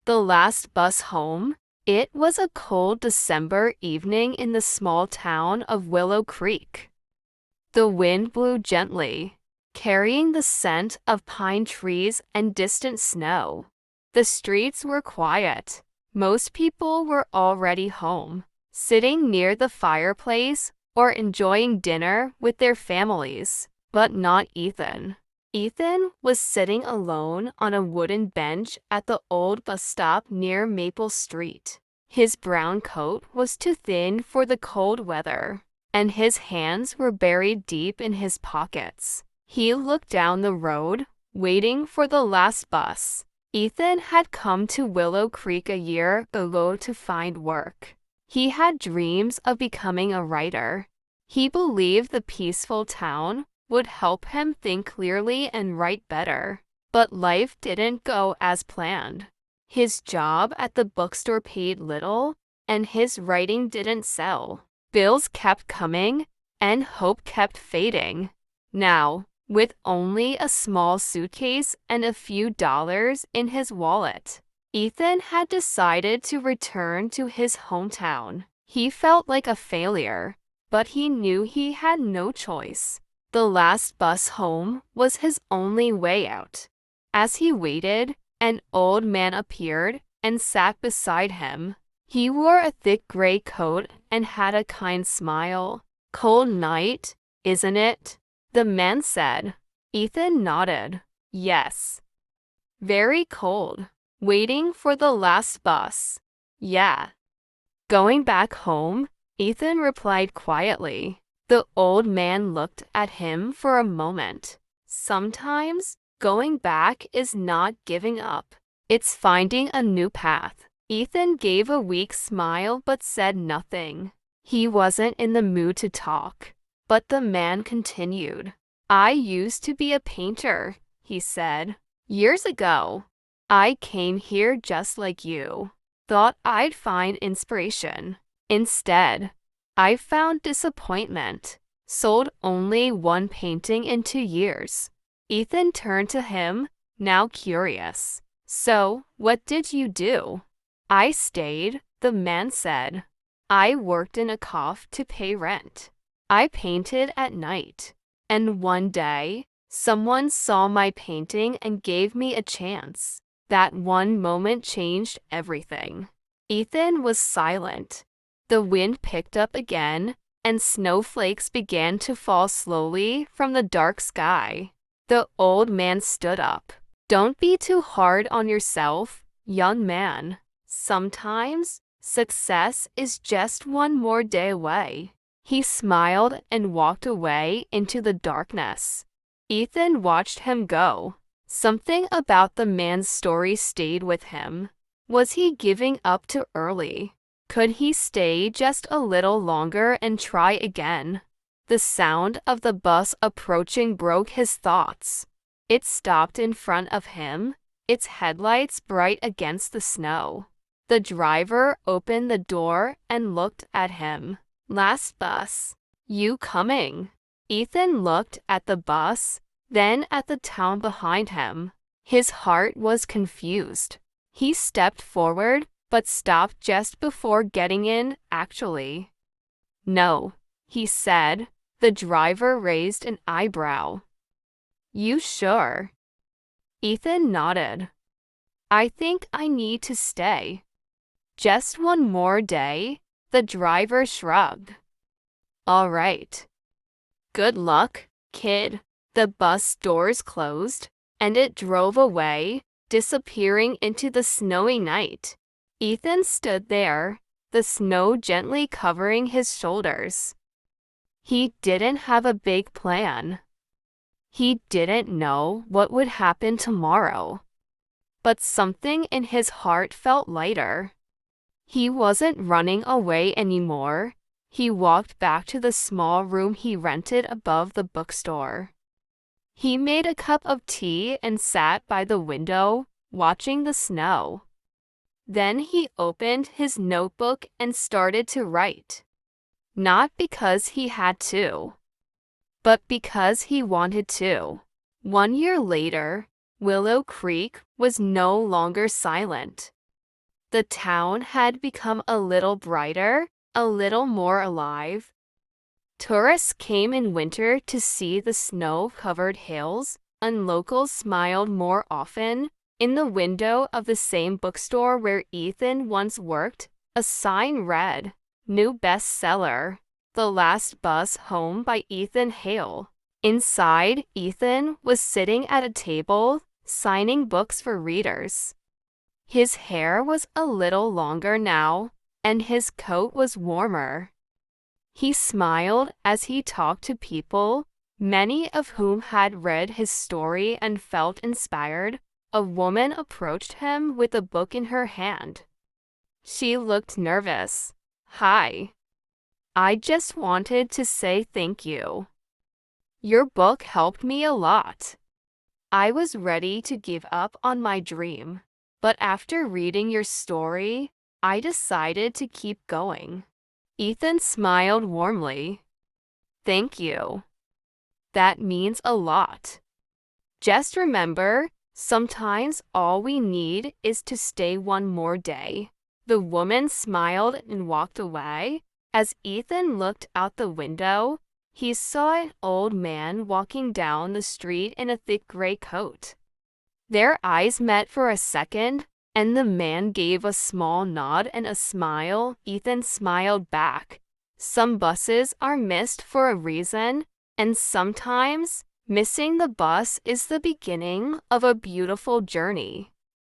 The last bus home. It was a cold December evening in the small town of Willow Creek. The wind blew gently, carrying the scent of pine trees and distant snow. The streets were quiet. Most people were already home, sitting near the fireplace or enjoying dinner with their families, but not Ethan. Ethan was sitting alone on a wooden bench at the old bus stop near Maple Street. His brown coat was too thin for the cold weather, and his hands were buried deep in his pockets. He looked down the road, waiting for the last bus. Ethan had come to Willow Creek a year ago to find work. He had dreams of becoming a writer. He believed the peaceful town would help him think clearly and write better. But life didn't go as planned. His job at the bookstore paid little, and his writing didn't sell. Bills kept coming, and hope kept fading. Now, with only a small suitcase and a few dollars in his wallet, Ethan had decided to return to his hometown. He felt like a failure, but he knew he had no choice. The last bus home was his only way out. As he waited, an old man appeared and sat beside him. He wore a thick gray coat and had a kind smile. "Cold night, isn't it?" the man said. Ethan nodded. "Yes." "Very cold. Waiting for the last bus." "Yeah." "Going back home?" Ethan replied quietly. The old man looked at him for a moment. "Sometimes, going back is not giving up. It's finding a new path." Ethan gave a weak smile but said nothing. He wasn't in the mood to talk. But the man continued. "I used to be a painter," he said. "Years ago. I came here just like you. Thought I'd find inspiration. Instead, I found disappointment. Sold only one painting in 2 years." Ethan turned to him, now curious. "So, what did you do?" "I stayed," the man said. "I worked in a cafe to pay rent. I painted at night. And one day, someone saw my painting and gave me a chance. That one moment changed everything." Ethan was silent. The wind picked up again, and snowflakes began to fall slowly from the dark sky. The old man stood up. "Don't be too hard on yourself, young man. Sometimes, success is just one more day away." He smiled and walked away into the darkness. Ethan watched him go. Something about the man's story stayed with him. Was he giving up too early? Could he stay just a little longer and try again? The sound of the bus approaching broke his thoughts. It stopped in front of him, its headlights bright against the snow. The driver opened the door and looked at him. "Last bus. You coming?" Ethan looked at the bus, then at the town behind him. His heart was confused. He stepped forward, but stopped just before getting in, actually. "No," he said. The driver raised an eyebrow. "You sure?" Ethan nodded. "I think I need to stay." "Just one more day?" The driver shrugged. "All right. Good luck, kid." The bus doors closed, and it drove away, disappearing into the snowy night. Ethan stood there, the snow gently covering his shoulders. He didn't have a big plan. He didn't know what would happen tomorrow. But something in his heart felt lighter. He wasn't running away anymore. He walked back to the small room he rented above the bookstore. He made a cup of tea and sat by the window, watching the snow. Then he opened his notebook and started to write. Not because he had to, but because he wanted to. 1 year later, Willow Creek was no longer silent. The town had become a little brighter, a little more alive. Tourists came in winter to see the snow-covered hills, and locals smiled more often. In the window of the same bookstore where Ethan once worked, a sign read, "New bestseller, The Last Bus Home by Ethan Hale." Inside, Ethan was sitting at a table, signing books for readers. His hair was a little longer now, and his coat was warmer. He smiled as he talked to people, many of whom had read his story and felt inspired. A woman approached him with a book in her hand. She looked nervous. "Hi. I just wanted to say thank you. Your book helped me a lot. I was ready to give up on my dream, but after reading your story, I decided to keep going." Ethan smiled warmly. "Thank you. That means a lot. Just remember, sometimes all we need is to stay one more day." The woman smiled and walked away. As Ethan looked out the window, he saw an old man walking down the street in a thick gray coat. Their eyes met for a second, and the man gave a small nod and a smile. Ethan smiled back. Some buses are missed for a reason, and sometimes missing the bus is the beginning of a beautiful journey.